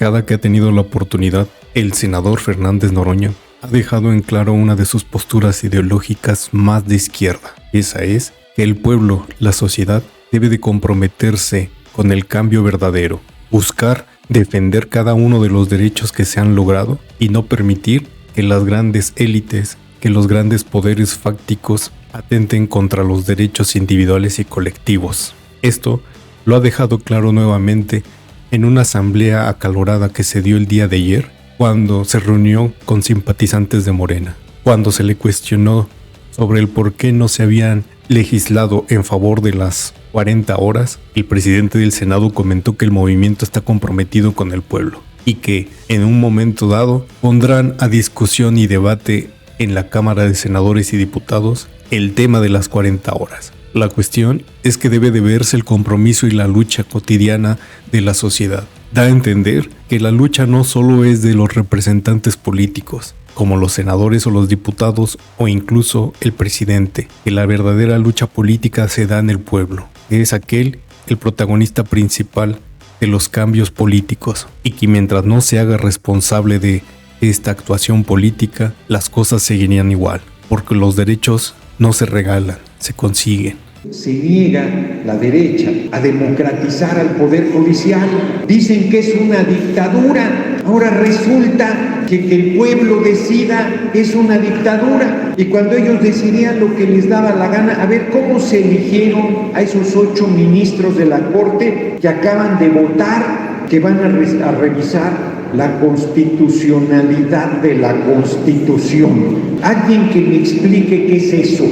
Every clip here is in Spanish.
Cada que ha tenido la oportunidad, el senador Fernández Noroña ha dejado en claro una de sus posturas ideológicas más de izquierda. Esa es que el pueblo, la sociedad, debe de comprometerse con el cambio verdadero, buscar defender cada uno de los derechos que se han logrado y no permitir que las grandes élites, que los grandes poderes fácticos atenten contra los derechos individuales y colectivos. Esto lo ha dejado claro nuevamente en una asamblea acalorada que se dio el día de ayer, cuando se reunió con simpatizantes de Morena. Cuando se le cuestionó sobre el por qué no se habían legislado en favor de las 40 horas, el presidente del Senado comentó que el movimiento está comprometido con el pueblo y que en un momento dado pondrán a discusión y debate en la Cámara de Senadores y Diputados el tema de las 40 horas. La cuestión es que debe de verse el compromiso y la lucha cotidiana de la sociedad. Da a entender que la lucha no solo es de los representantes políticos, como los senadores o los diputados o incluso el presidente, que la verdadera lucha política se da en el pueblo, que es el protagonista principal de los cambios políticos, y que mientras no se haga responsable de esta actuación política, las cosas seguirían igual, porque los derechos no se regalan, se consiguen. Se niega la derecha a democratizar al poder judicial. Dicen que es una dictadura. Ahora resulta que el pueblo decida es una dictadura. Y cuando ellos decidían lo que les daba la gana, a ver cómo se eligieron a esos 8 ministros de la Corte que acaban de votar, que van a revisar la constitucionalidad de la Constitución. Alguien que me explique qué es eso.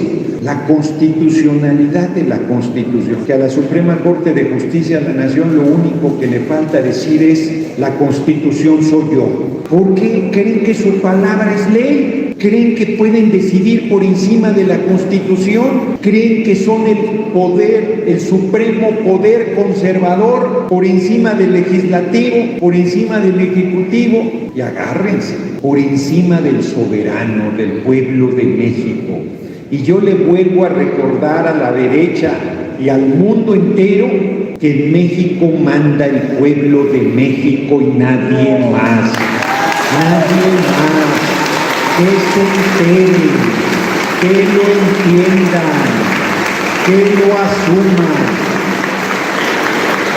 La constitucionalidad de la Constitución, que a la Suprema Corte de Justicia de la Nación lo único que le falta decir es: la Constitución soy yo. ¿Por qué creen que su palabra es ley? ¿Creen que pueden decidir por encima de la Constitución? ¿Creen que son el supremo poder conservador por encima del legislativo, por encima del ejecutivo? Y agárrense, por encima del soberano, del pueblo de México. Y yo le vuelvo a recordar a la derecha y al mundo entero que en México manda el pueblo de México y nadie más. Nadie más. Que se enteren, que lo entiendan, que lo asuman.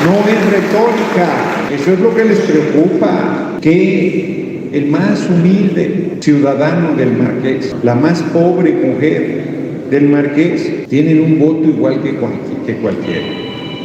No es retórica, eso es lo que les preocupa. Que el más humilde ciudadano del Marqués, la más pobre mujer del Marqués, tienen un voto igual que cualquiera.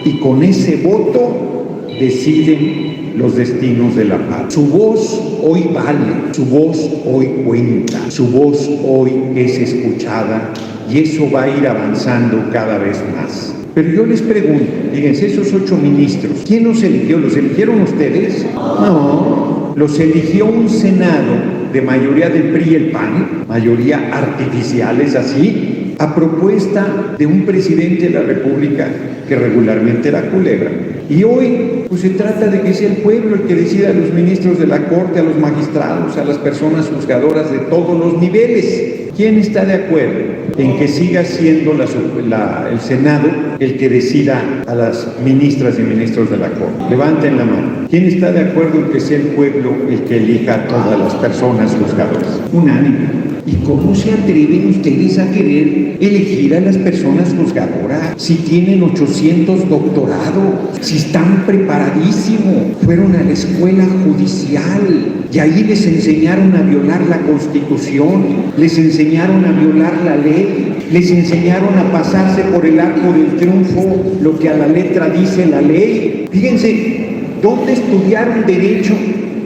Y con ese voto deciden los destinos de la paz. Su voz hoy vale, su voz hoy cuenta, su voz hoy es escuchada, y eso va a ir avanzando cada vez más. Pero yo les pregunto, fíjense, esos 8 ministros, ¿quién los eligió? ¿Los eligieron ustedes? No, los eligió un Senado de mayoría del PRI y el PAN, mayoría artificial, es así, a propuesta de un presidente de la República que regularmente era culebra. Y hoy, pues se trata de que sea el pueblo el que decida a los ministros de la Corte, a los magistrados, a las personas juzgadoras de todos los niveles. ¿Quién está de acuerdo en que siga siendo el Senado el que decida a las ministras y ministros de la Corte? Levanten la mano. ¿Quién está de acuerdo en que sea el pueblo el que elija a todas las personas juzgadoras? Unánime. ¿Y cómo se atreven ustedes a querer elegir a las personas juzgadoras? Si tienen 800 doctorados, si están preparadísimos, fueron a la escuela judicial y ahí les enseñaron a violar la Constitución, les enseñaron a violar la ley, les enseñaron a pasarse por el arco del triunfo lo que a la letra dice la ley. Fíjense, ¿dónde estudiaron derecho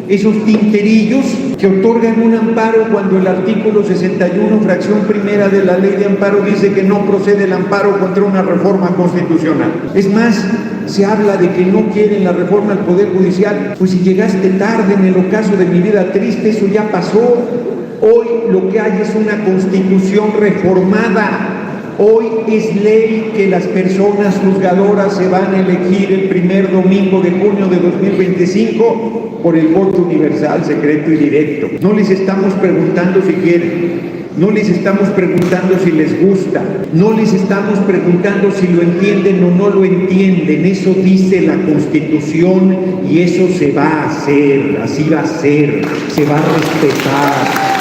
esos tinterillos que otorgan un amparo cuando el artículo 61, fracción primera de la ley de amparo dice que no procede el amparo contra una reforma constitucional? Es más, se habla de que no quieren la reforma al Poder Judicial. Pues si llegaste tarde en el ocaso de mi vida triste, eso ya pasó. Hoy lo que hay es una Constitución reformada. Hoy es ley que las personas juzgadoras se van a elegir el primer domingo de junio de 2025 por el voto universal, secreto y directo. No les estamos preguntando si quieren, No les estamos preguntando si les gusta, no les estamos preguntando si lo entienden o no lo entienden. Eso dice la Constitución y eso se va a hacer, así va a ser, se va a respetar.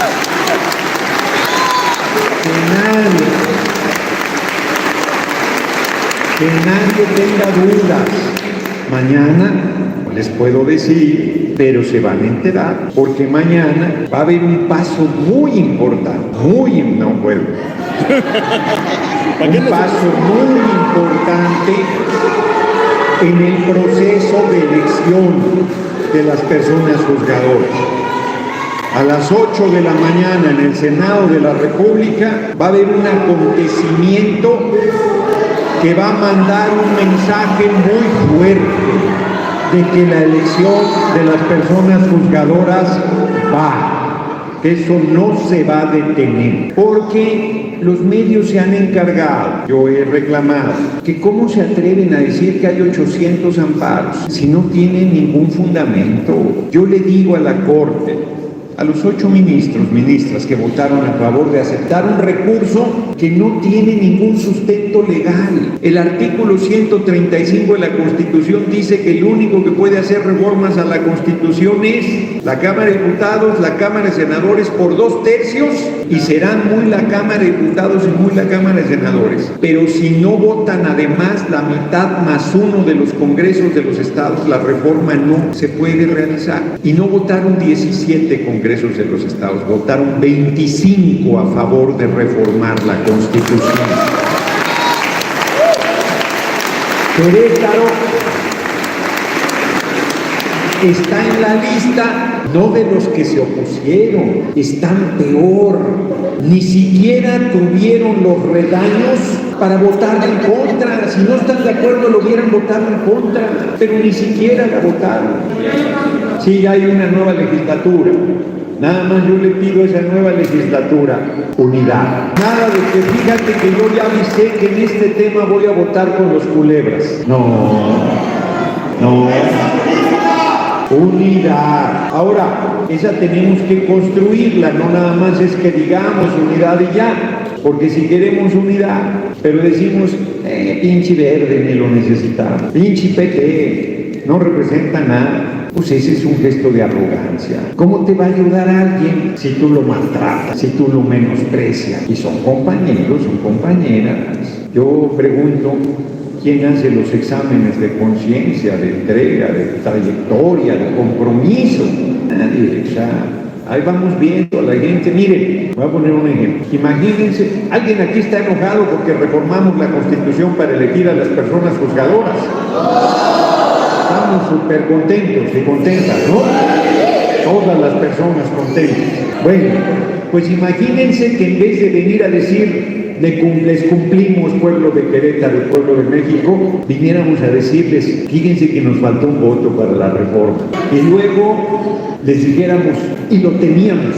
Que nadie tenga dudas. Mañana les puedo decir, pero se van a enterar, porque mañana va a haber un paso muy importante, un paso muy importante en el proceso de elección de las personas juzgadoras. A las 8 de la mañana en el Senado de la República va a haber un acontecimiento que va a mandar un mensaje muy fuerte de que la elección de las personas juzgadoras va, que eso no se va a detener, porque los medios se han encargado, yo he reclamado, que cómo se atreven a decir que hay 800 amparos si no tienen ningún fundamento. Yo le digo a la Corte, a los 8 ministras que votaron a favor de aceptar un recurso que no tiene ningún sustento legal. El artículo 135 de la Constitución dice que el único que puede hacer reformas a la Constitución es la Cámara de Diputados, la Cámara de Senadores por 2/3, y serán muy la Cámara de Diputados y muy la Cámara de Senadores. Pero si no votan además la mitad más uno de los congresos de los estados, la reforma no se puede realizar. Y no votaron 17 congresos de los estados, votaron 25 a favor de reformar la Constitución. Querétaro está en la lista, no de los que se opusieron, están peor, ni siquiera tuvieron los redaños para votar en contra. Si no están de acuerdo lo hubieran votado en contra, pero ni siquiera la votaron. Sí, hay una nueva legislatura. Nada más yo le pido a esa nueva legislatura unidad. Nada de que fíjate que yo ya avisé que en este tema voy a votar con los culebras. No. Unidad. Ahora, esa tenemos que construirla, no nada más es que digamos unidad y ya. Porque si queremos unidad, pero decimos, pinche verde, ni lo necesitamos, pinche PT, no representa nada. Pues ese es un gesto de arrogancia. ¿Cómo te va a ayudar alguien si tú lo maltratas, si tú lo menosprecias? Y son compañeros, son compañeras. Yo pregunto, ¿quién hace los exámenes de conciencia, de entrega, de trayectoria, de compromiso? Nadie. O sea, ahí vamos viendo a la gente. Miren, voy a poner un ejemplo. Imagínense, alguien aquí está enojado porque reformamos la Constitución para elegir a las personas juzgadoras. Estamos súper contentos y contentas, ¿no? Todas las personas contentas. Bueno, pues imagínense que en vez de venir a decir les cumplimos, pueblo de Querétaro, pueblo de México, viniéramos a decirles, fíjense que nos faltó un voto para la reforma. Y luego les dijéramos, y lo teníamos.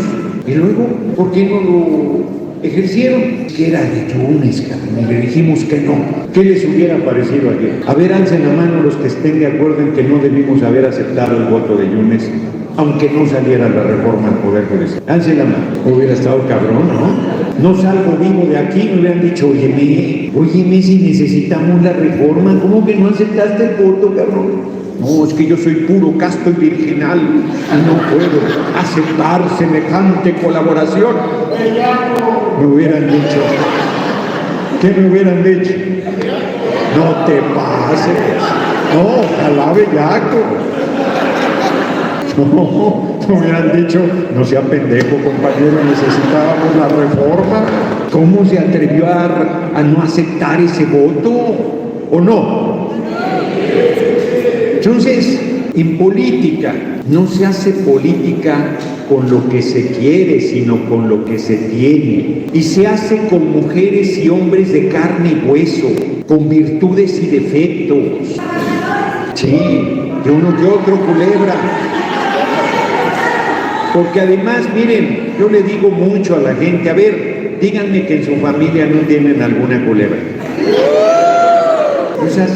Y luego, ¿por qué no lo ejercieron? Que era de Yunes, cabrón, y le dijimos que no. ¿Qué les hubiera parecido ayer? A ver, alcen la mano los que estén de acuerdo en que no debimos haber aceptado el voto de Yunes, aunque no saliera la reforma al Poder Judicial. Alcen la mano. Hubiera estado cabrón, ¿no? No salgo vivo de aquí, me hubieran dicho, óyeme, si necesitamos la reforma, ¿cómo que no aceptaste el voto, cabrón? No, es que yo soy puro, casto y virginal y no puedo aceptar semejante colaboración. Me hubieran dicho. ¿Qué me hubieran dicho? No te pases. No, ojalá bellaco. No, me hubieran dicho, no sea pendejo, compañero, necesitábamos la reforma. ¿Cómo se atrevió a no aceptar ese voto? ¿O no? Entonces, en política, no se hace política con lo que se quiere, sino con lo que se tiene. Y se hace con mujeres y hombres de carne y hueso, con virtudes y defectos. Sí, de uno que otro, culebra. Porque además, miren, yo le digo mucho a la gente, a ver, díganme que en su familia no tienen alguna culebra. O sea,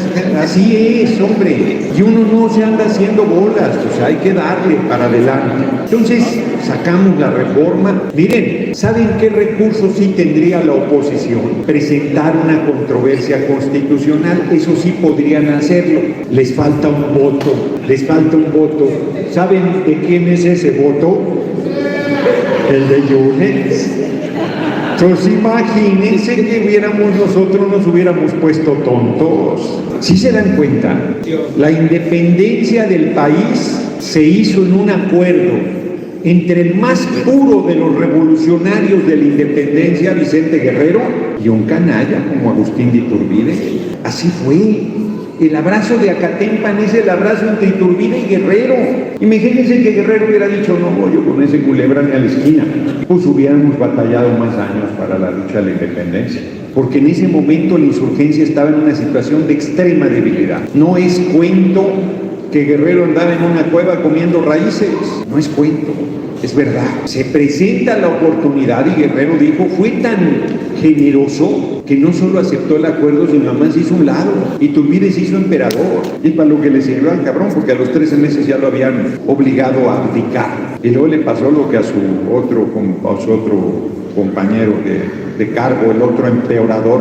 así es, hombre. Y uno no se anda haciendo bolas, o sea, hay que darle para adelante. Entonces, sacamos la reforma. Miren, ¿saben qué recursos sí tendría la oposición? Presentar una controversia constitucional, eso sí podrían hacerlo. Les falta un voto, les falta un voto. ¿Saben de quién es ese voto? El de Yunes. Entonces imagínense que nosotros nos hubiéramos puesto tontos. ¿Sí se dan cuenta? La independencia del país se hizo en un acuerdo entre el más puro de los revolucionarios de la independencia, Vicente Guerrero, y un canalla como Agustín de Iturbide. Así fue. El abrazo de Acatempan es el abrazo entre Iturbide y Guerrero. Imagínense que Guerrero hubiera dicho, no voy yo con ese culebra ni a la esquina. Pues hubiéramos batallado más años para la lucha de la independencia. Porque en ese momento la insurgencia estaba en una situación de extrema debilidad. No es cuento que Guerrero andaba en una cueva comiendo raíces. No es cuento, es verdad. Se presenta la oportunidad y Guerrero dijo, fue tan generoso que no solo aceptó el acuerdo, sino además hizo un lado. Iturbide se hizo emperador. Y para lo que le sirvió al cabrón, porque a los 13 meses ya lo habían obligado a abdicar. Y luego le pasó lo que a su otro compañero de cargo, el otro empeorador,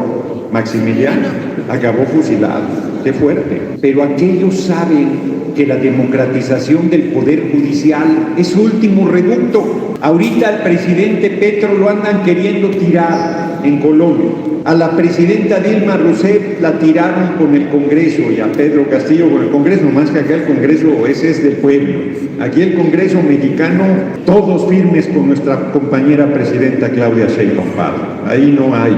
Maximiliano, acabó fusilado. Qué fuerte. Pero aquellos saben que la democratización del poder judicial es su último reducto. Ahorita al presidente Petro lo andan queriendo tirar en Colombia. A la presidenta Dilma Rousseff la tiraron con el Congreso y a Pedro Castillo con el Congreso, más que acá el Congreso ese es del pueblo. Aquí el Congreso mexicano, todos firmes con nuestra compañera presidenta Claudia Sheinbaum Pardo. Ahí no hay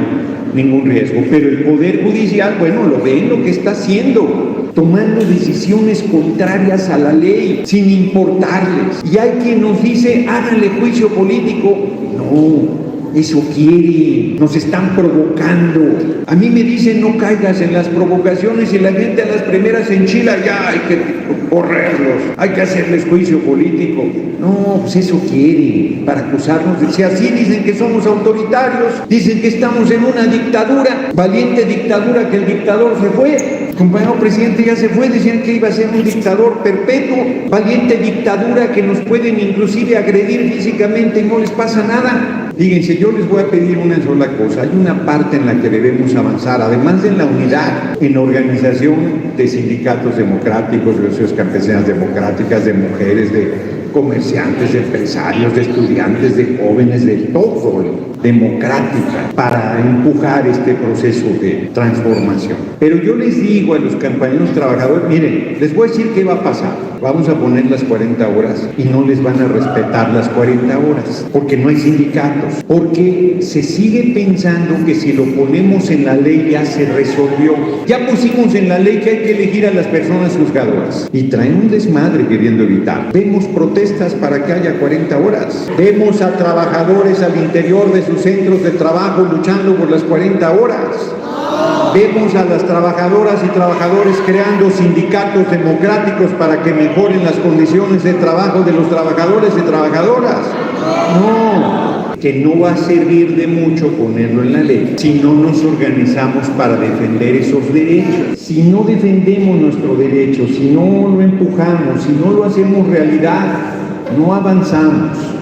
ningún riesgo. Pero el Poder Judicial, bueno, lo ven lo que está haciendo, tomando decisiones contrarias a la ley, sin importarles. Y hay quien nos dice, háganle juicio político. No. Eso quiere, nos están provocando. A mí me dicen no caigas en las provocaciones y la gente a las primeras se enchila, ya hay que correrlos, hay que hacerles juicio político. No, pues eso quiere, para acusarnos de si así dicen que somos autoritarios, dicen que estamos en una dictadura, valiente dictadura que el dictador se fue. El compañero presidente ya se fue, decían que iba a ser un dictador perpetuo, valiente dictadura que nos pueden inclusive agredir físicamente y no les pasa nada. Fíjense, yo les voy a pedir una sola cosa. Hay una parte en la que debemos avanzar, además de la unidad en la organización de sindicatos democráticos, de asociaciones campesinas democráticas, de mujeres, de comerciantes, de empresarios, de estudiantes, de jóvenes, de todo, democrática, para empujar este proceso de transformación. Pero yo les digo a los compañeros trabajadores, miren, les voy a decir qué va a pasar. Vamos a poner las 40 horas y no les van a respetar las 40 horas, porque no hay sindicatos, porque se sigue pensando que si lo ponemos en la ley ya se resolvió. Ya pusimos en la ley que hay que elegir a las personas juzgadoras y traen un desmadre queriendo evitar. Vemos protestas para que haya 40 horas. Vemos a trabajadores al interior de sus centros de trabajo luchando por las 40 horas. Vemos a las trabajadoras y trabajadores creando sindicatos democráticos para que mejoren las condiciones de trabajo de los trabajadores y trabajadoras. No, que no va a servir de mucho ponerlo en la ley si no nos organizamos para defender esos derechos. Si no defendemos nuestro derecho, si no lo empujamos, si no lo hacemos realidad, no avanzamos.